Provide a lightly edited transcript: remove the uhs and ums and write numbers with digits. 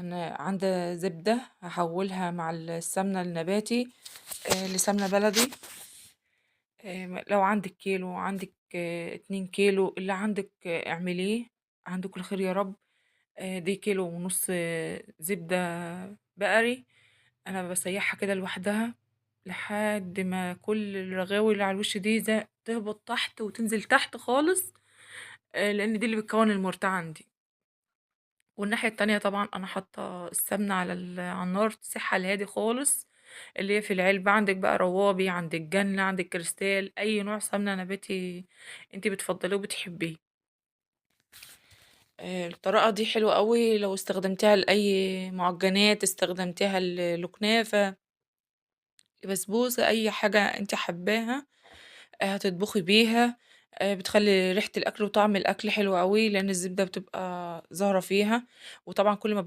أنا عندي زبدة هاحوّلها مع السمنة النباتي لسمنة بلدي. لو عندِك كيلو، عندِك 2 كيلو، اللي عندِك اعمليه، عندِك الخير يا رب. دي كيلو ونُص زبدة بقري، أنا باسيّحها كده لوحدها لحد ما كل الرغاوي اللي على الوش دي تهبط تحت وتنزل تحت خالص، لإن دي اللي بتكوّن المُرتَعة عندي. والناحية التانية طبعًا أنا حاطة السمنة على النار تسيح على الهادي خالص، اللي هي في العلبة، عندِك بقى روابي، عندِك جنة، عندِك كريستال، أي نوع سمنة نباتي أنتِ بتفضّليه وبتحبيه. الطريقة دي حلوة أوي لو استخدمتيها لأي مُعجّنات، استخدمتيها لكنافة، لبسبوسة، أي حاجة أنتِ حاباها هتطبخي بيها. بتخلّي ريحة الأكل وطعم الأكل حلو أوي، لإن الزبدة بتبقى ظاهرة فيها، وطبعًا كل ما